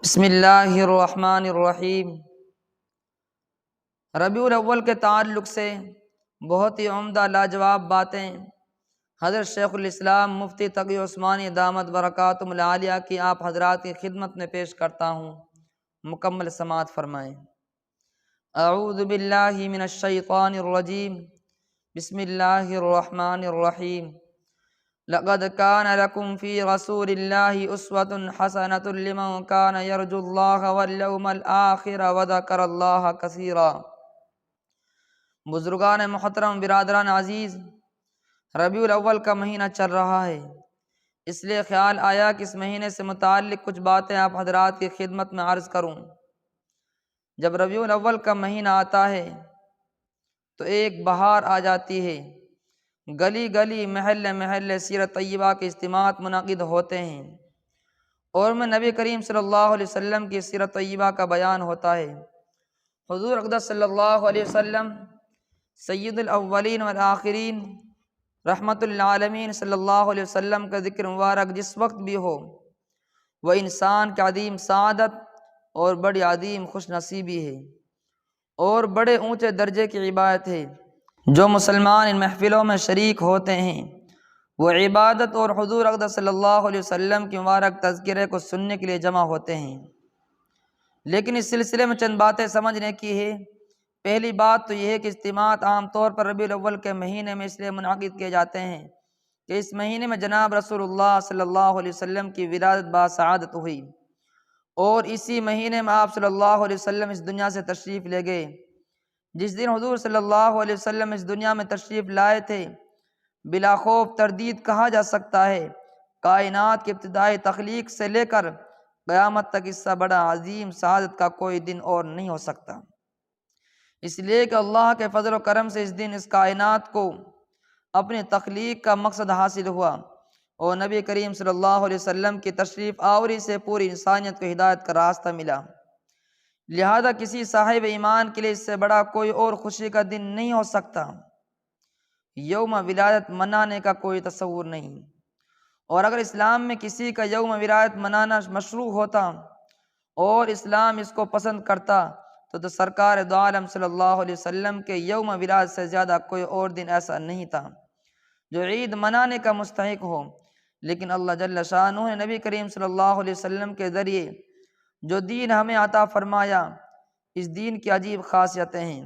بسم اللہ الرحمن الرحیم۔ ربیع الاول کے تعلق سے بہت ہی عمدہ لاجواب باتیں حضرت شیخ الاسلام مفتی تقی عثمانی دامت برکاتہم العالیہ کی آپ حضرات کی خدمت میں پیش کرتا ہوں، مکمل سماعت فرمائیں۔ اعوذ باللہ من الشیطان الرجیم، بسم اللہ الرحمن الرحیم۔ لقد كان لكم في رسول الله أسوة حسنة لمن كان يرجو الله واليوم الآخر وذكر الله كثيرا۔ بزرگان محترم، برادران عزیز، ربیع الاول کا مہینہ چل رہا ہے، اس لیے خیال آیا کہ اس مہینے سے متعلق کچھ باتیں آپ حضرات کی خدمت میں عرض کروں۔ جب ربیع الاول کا مہینہ آتا ہے تو ایک بہار آ جاتی ہے، گلی گلی محلے محلے سیرت طیبہ کے اجتماعات منعقد ہوتے ہیں، اور میں نبی کریم صلی اللہ علیہ وسلم کی سیرت طیبہ کا بیان ہوتا ہے۔ حضور اقدس صلی اللہ علیہ وسلم سید الاولین والآخرین رحمت للعالمین صلی اللہ علیہ وسلم کا ذکر مبارک جس وقت بھی ہو، وہ انسان کی عظیم سعادت اور بڑی عظیم خوش نصیبی ہے، اور بڑے اونچے درجے کی عبادت ہے۔ جو مسلمان ان محفلوں میں شریک ہوتے ہیں وہ عبادت اور حضور اقدس صلی اللہ علیہ وسلم کے مبارک تذکرے کو سننے کے لیے جمع ہوتے ہیں۔ لیکن اس سلسلے میں چند باتیں سمجھنے کی ہے۔ پہلی بات تو یہ ہے کہ اجتماعات عام طور پر ربیع الاول کے مہینے میں اس لیے منعقد کیے جاتے ہیں کہ اس مہینے میں جناب رسول اللہ صلی اللہ علیہ وسلم کی ولادت باسعادت ہوئی، اور اسی مہینے میں آپ صلی اللہ علیہ وسلم اس دنیا سے تشریف لے گئے۔ جس دن حضور صلی اللہ علیہ وسلم اس دنیا میں تشریف لائے تھے، بلا خوف تردید کہا جا سکتا ہے کائنات کی ابتدائی تخلیق سے لے کر قیامت تک اس سے بڑا عظیم سعادت کا کوئی دن اور نہیں ہو سکتا، اس لیے کہ اللہ کے فضل و کرم سے اس دن اس کائنات کو اپنی تخلیق کا مقصد حاصل ہوا، اور نبی کریم صلی اللہ علیہ وسلم کی تشریف آوری سے پوری انسانیت کو ہدایت کا راستہ ملا۔ لہذا کسی صاحب ایمان کے لیے اس سے بڑا کوئی اور خوشی کا دن نہیں ہو سکتا۔ یوم ولادت منانے کا کوئی تصور نہیں، اور اگر اسلام میں کسی کا یوم ولادت منانا مشروع ہوتا اور اسلام اس کو پسند کرتا تو سرکار دو عالم صلی اللہ علیہ وسلم کے یوم ولادت سے زیادہ کوئی اور دن ایسا نہیں تھا جو عید منانے کا مستحق ہو۔ لیکن اللہ جل شانہ نے نبی کریم صلی اللہ علیہ وسلم کے ذریعے جو دین ہمیں عطا فرمایا، اس دین کی عجیب خاصیتیں ہیں۔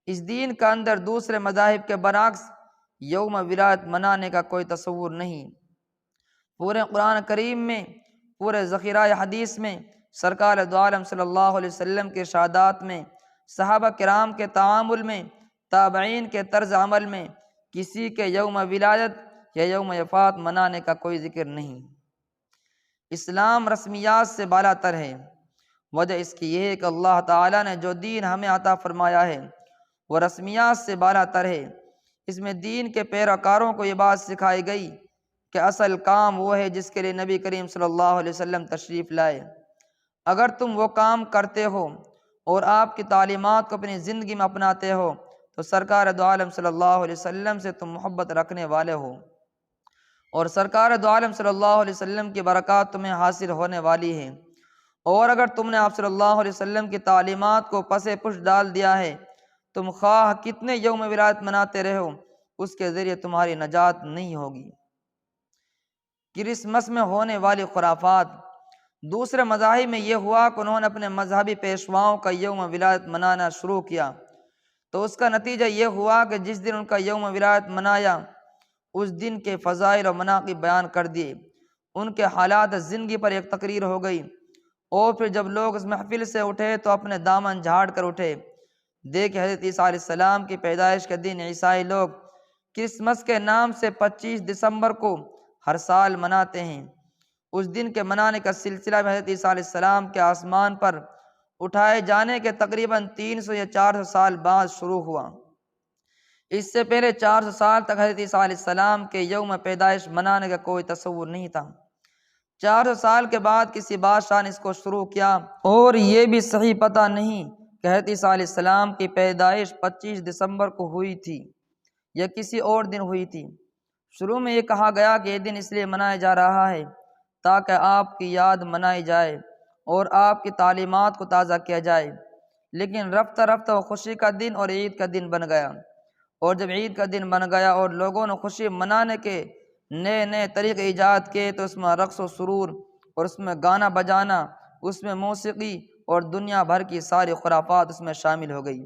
اس دین کا اندر دوسرے مذاہب کے برعکس یوم ولادت منانے کا کوئی تصور نہیں۔ پورے قرآن کریم میں، پورے ذخیرہ حدیث میں، سرکار دو عالم صلی اللہ علیہ وسلم کے ارشادات میں، صحابہ کرام کے تعامل میں، تابعین کے طرز عمل میں کسی کے یوم ولادت یا یوم وفات منانے کا کوئی ذکر نہیں۔ اسلام رسمیات سے بالا تر ہے۔ وجہ اس کی یہ ہے کہ اللہ تعالیٰ نے جو دین ہمیں عطا فرمایا ہے وہ رسمیات سے بالا تر ہے۔ اس میں دین کے پیروکاروں کو یہ بات سکھائی گئی کہ اصل کام وہ ہے جس کے لیے نبی کریم صلی اللہ علیہ وسلم تشریف لائے۔ اگر تم وہ کام کرتے ہو اور آپ کی تعلیمات کو اپنی زندگی میں اپناتے ہو تو سرکار دو عالم صلی اللہ علیہ وسلم سے تم محبت رکھنے والے ہو، اور سرکار دو عالم صلی اللہ علیہ وسلم کی برکات تمہیں حاصل ہونے والی ہے۔ اور اگر تم نے آپ صلی اللہ علیہ وسلم کی تعلیمات کو پس پش ڈال دیا ہے، تم خواہ کتنے یوم ولادت مناتے رہو، اس کے ذریعے تمہاری نجات نہیں ہوگی۔ کرسمس میں ہونے والی خرافات۔ دوسرے مذاہب میں یہ ہوا کہ انہوں نے اپنے مذہبی پیشواؤں کا یوم ولادت منانا شروع کیا، تو اس کا نتیجہ یہ ہوا کہ جس دن ان کا یوم ولادت منایا اس دن کے فضائل و مناقب بیان کر دیے، ان کے حالات زندگی پر ایک تقریر ہو گئی، اور پھر جب لوگ اس محفل سے اٹھے تو اپنے دامن جھاڑ کر اٹھے۔ دیکھیں حضرت عیسیٰ علیہ السلام کی پیدائش کے دن عیسائی لوگ کرسمس کے نام سے 25 دسمبر کو ہر سال مناتے ہیں۔ اس دن کے منانے کا سلسلہ حضرت عیسیٰ علیہ السلام کے آسمان پر اٹھائے جانے کے تقریباً 300 یا 400 سال بعد شروع ہوا۔ اس سے پہلے 400 سال تک حضرت عیسیٰ علیہ السلام کے یوم پیدائش منانے کا کوئی تصور نہیں تھا۔ 400 سال کے بعد کسی بادشاہ نے اس کو شروع کیا، اور یہ بھی صحیح پتہ نہیں کہ حضرت عیسیٰ علیہ السلام کی پیدائش 25 دسمبر کو ہوئی تھی یا کسی اور دن ہوئی تھی۔ شروع میں یہ کہا گیا کہ یہ دن اس لیے منایا جا رہا ہے تاکہ آپ کی یاد منائی جائے، اور آپ کی تعلیمات کو تازہ کیا جائے۔ لیکن رفتہ رفتہ وہ خوشی کا دن اور عید کا دن بن گیا، اور جب عید کا دن بن گیا اور لوگوں نے خوشی منانے کے نئے نئے طریقے ایجاد کیے تو اس میں رقص و سرور، اور اس میں گانا بجانا، اس میں موسیقی اور دنیا بھر کی ساری خرافات اس میں شامل ہو گئی۔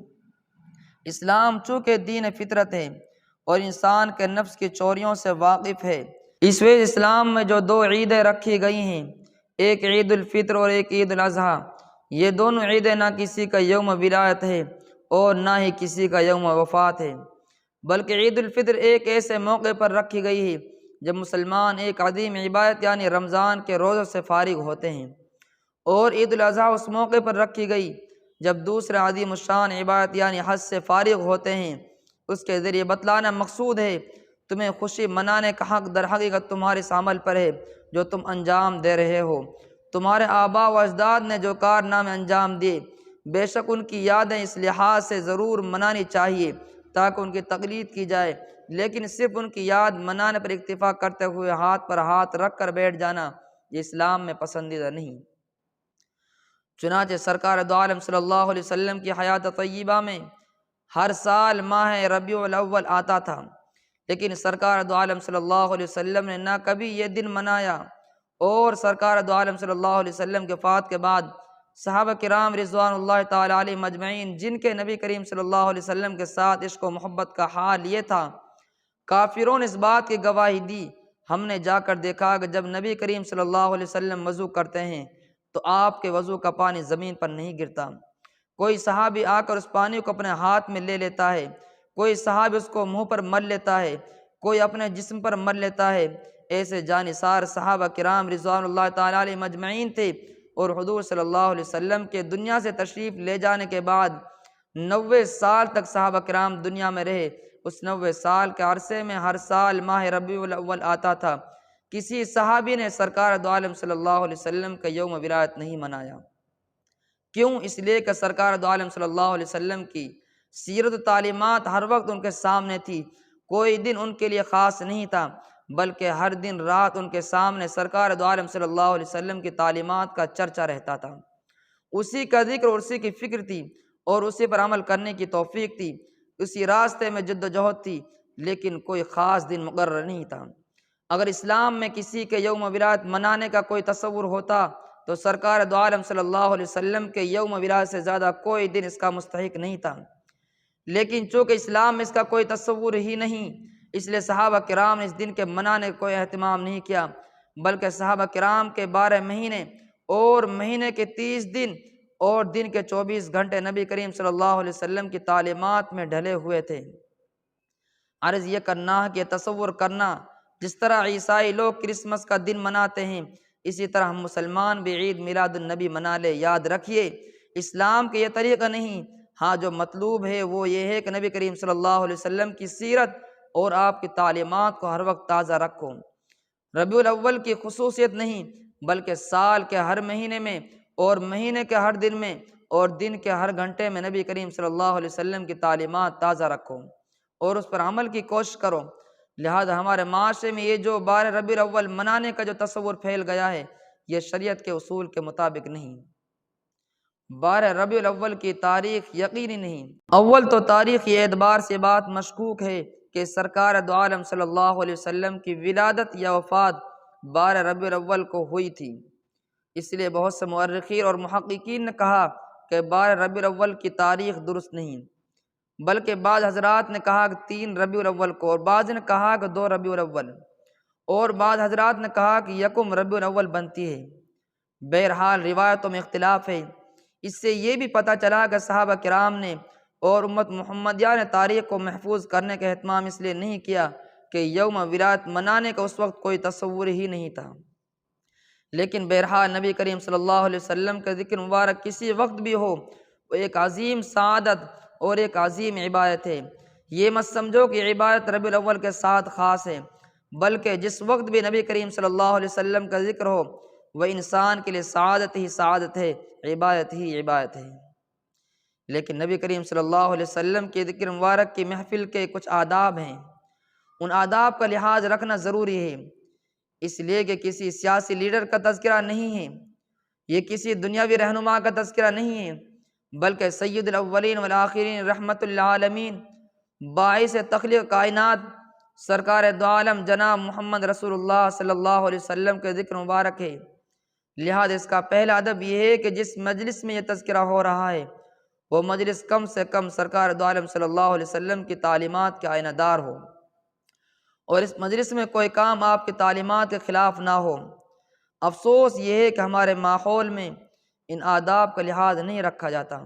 اسلام چونکہ دین فطرت ہے اور انسان کے نفس کی چوریوں سے واقف ہے، اس وجہ اسلام میں جو دو عیدیں رکھی گئی ہیں، ایک عید الفطر اور ایک عید الاضحیٰ، یہ دونوں عیدیں نہ کسی کا یوم ولادت ہے اور نہ ہی کسی کا یوم وفات ہے، بلکہ عید الفطر ایک ایسے موقع پر رکھی گئی ہے جب مسلمان ایک عظیم عبادت یعنی رمضان کے روزوں سے فارغ ہوتے ہیں، اور عید الاضحیٰ اس موقع پر رکھی گئی جب دوسرے عظیم الشان عبادت یعنی حج سے فارغ ہوتے ہیں۔ اس کے ذریعے بتلانا مقصود ہے تمہیں خوشی منانے کا حق در حقیقت تمہارے اس عمل پر ہے جو تم انجام دے رہے ہو۔ تمہارے آباء و اجداد نے جو کارنامے انجام دیے، بے شک ان کی یادیں اس لحاظ سے ضرور منانی چاہیے تاکہ ان کی تقلید کی جائے، لیکن صرف ان کی یاد منانے پر اکتفا کرتے ہوئے ہاتھ پر ہاتھ رکھ کر بیٹھ جانا یہ اسلام میں پسندیدہ نہیں۔ چنانچہ سرکار دو عالم صلی اللہ علیہ وسلم کی حیات طیبہ میں ہر سال ماہ ربیع الاول آتا تھا، لیکن سرکار دو عالم صلی اللہ علیہ وسلم نے نہ کبھی یہ دن منایا، اور سرکار دو عالم صلی اللہ علیہ وسلم کے وفات کے بعد صحابہ کرام رضوان اللہ تعالی علیہم اجمعین، جن کے نبی کریم صلی اللہ علیہ وسلم کے ساتھ عشق و محبت کا حال یہ تھا، کافروں نے اس بات کی گواہی دی، ہم نے جا کر دیکھا کہ جب نبی کریم صلی اللہ علیہ وسلم وضو کرتے ہیں تو آپ کے وضو کا پانی زمین پر نہیں گرتا، کوئی صحابی آ کر اس پانی کو اپنے ہاتھ میں لے لیتا ہے، کوئی صحابی اس کو منہ پر مل لیتا ہے، کوئی اپنے جسم پر مل لیتا ہے۔ ایسے جانثار صحابہ کرام رضوان اللہ تعالیٰ علیہم اجمعین تھے، اور حضور صلی اللہ علیہ وسلم کے دنیا سے تشریف لے جانے کے بعد 90 سال تک صحابہ کرام دنیا میں رہے۔ اس 90 سال کے عرصے میں ہر سال ماہ ربیع الاول آتا تھا، کسی صحابی نے سرکار دو عالم صلی اللہ علیہ وسلم کا یوم ولادت نہیں منایا۔ کیوں؟ اس لیے کہ سرکار دو عالم صلی اللہ علیہ وسلم کی سیرت و تعلیمات ہر وقت ان کے سامنے تھی، کوئی دن ان کے لیے خاص نہیں تھا، بلکہ ہر دن رات ان کے سامنے سرکار دو عالم صلی اللہ علیہ وسلم کی تعلیمات کا چرچا رہتا تھا، اسی کا ذکر اور اسی کی فکر تھی، اور اسی پر عمل کرنے کی توفیق تھی، اسی راستے میں جد و جہد تھی، لیکن کوئی خاص دن مقرر نہیں تھا۔ اگر اسلام میں کسی کے یوم ولادت منانے کا کوئی تصور ہوتا تو سرکار دو عالم صلی اللہ علیہ وسلم کے یوم ولادت سے زیادہ کوئی دن اس کا مستحق نہیں تھا، لیکن چونکہ اسلام میں اس کا کوئی تصور ہی نہیں، اس لیے صحابہ کرام نے اس دن کے منانے کا کوئی اہتمام نہیں کیا، بلکہ صحابہ کرام کے 12 مہینے اور مہینے کے 30 دن اور دن کے 24 گھنٹے نبی کریم صلی اللہ علیہ وسلم کی تعلیمات میں ڈھلے ہوئے تھے۔ عرض یہ کرنا ہے کہ تصور کرنا جس طرح عیسائی لوگ کرسمس کا دن مناتے ہیں، اسی طرح ہم مسلمان بھی عید میلاد النبی منا لے۔ یاد رکھیے اسلام کے یہ طریقہ نہیں، ہاں جو مطلوب ہے وہ یہ ہے کہ نبی کریم صلی اللہ علیہ وسلم کی سیرت اور آپ کی تعلیمات کو ہر وقت تازہ رکھو۔ ربیع الاول کی خصوصیت نہیں بلکہ سال کے ہر مہینے میں اور مہینے کے ہر دن میں اور دن کے ہر گھنٹے میں نبی کریم صلی اللہ علیہ وسلم کی تعلیمات تازہ رکھو اور اس پر عمل کی کوشش کرو۔ لہذا ہمارے معاشرے میں یہ جو 12 ربیع الاول منانے کا جو تصور پھیل گیا ہے یہ شریعت کے اصول کے مطابق نہیں۔ 12 ربیع الاول کی تاریخ یقینی نہیں۔ اول تو تاریخی اعتبار سے بات مشکوک ہے کہ سرکار دو عالم صلی اللہ علیہ وسلم کی ولادت یا وفات 12 ربیع الاول کو ہوئی تھی، اس لیے بہت سے مورخین اور محققین نے کہا کہ 12 ربیع الاول کی تاریخ درست نہیں، بلکہ بعض حضرات نے کہا کہ 3 ربیع الاول کو، اور بعض نے کہا کہ 2 ربیع الاول، اور بعض حضرات نے کہا کہ 1 ربیع الاول بنتی ہے۔ بہرحال روایتوں میں اختلاف ہے۔ اس سے یہ بھی پتہ چلا کہ صحابہ کرام نے اور امت محمدیہ نے تاریخ کو محفوظ کرنے کا اہتمام اس لیے نہیں کیا کہ یوم ولادت منانے کا اس وقت کوئی تصور ہی نہیں تھا، لیکن بہرحال نبی کریم صلی اللہ علیہ وسلم کا ذکر مبارک کسی وقت بھی ہو وہ ایک عظیم سعادت اور ایک عظیم عبادت ہے۔ یہ مت سمجھو کہ عبادت ربیع الاول کے ساتھ خاص ہے، بلکہ جس وقت بھی نبی کریم صلی اللہ علیہ وسلم کا ذکر ہو وہ انسان کے لیے سعادت ہی سعادت ہے، عبادت ہی عبادت ہے۔ لیکن نبی کریم صلی اللہ علیہ وسلم کے ذکر مبارک کی محفل کے کچھ آداب ہیں، ان آداب کا لحاظ رکھنا ضروری ہے، اس لیے کہ کسی سیاسی لیڈر کا تذکرہ نہیں ہے، یہ کسی دنیاوی رہنما کا تذکرہ نہیں ہے، بلکہ سید الاولین والآخرین رحمت للعالمین باعث تخلیق کائنات سرکار دو عالم جناب محمد رسول اللہ صلی اللہ علیہ وسلم کے ذکر مبارک ہے۔ لہذا اس کا پہلا ادب یہ ہے کہ جس مجلس میں یہ تذکرہ ہو رہا ہے وہ مجلس کم سے کم سرکار دو عالم صلی اللہ علیہ وسلم کی تعلیمات کے آئینہ دار ہو، اور اس مجلس میں کوئی کام آپ کی تعلیمات کے خلاف نہ ہو۔ افسوس یہ ہے کہ ہمارے ماحول میں ان آداب کا لحاظ نہیں رکھا جاتا۔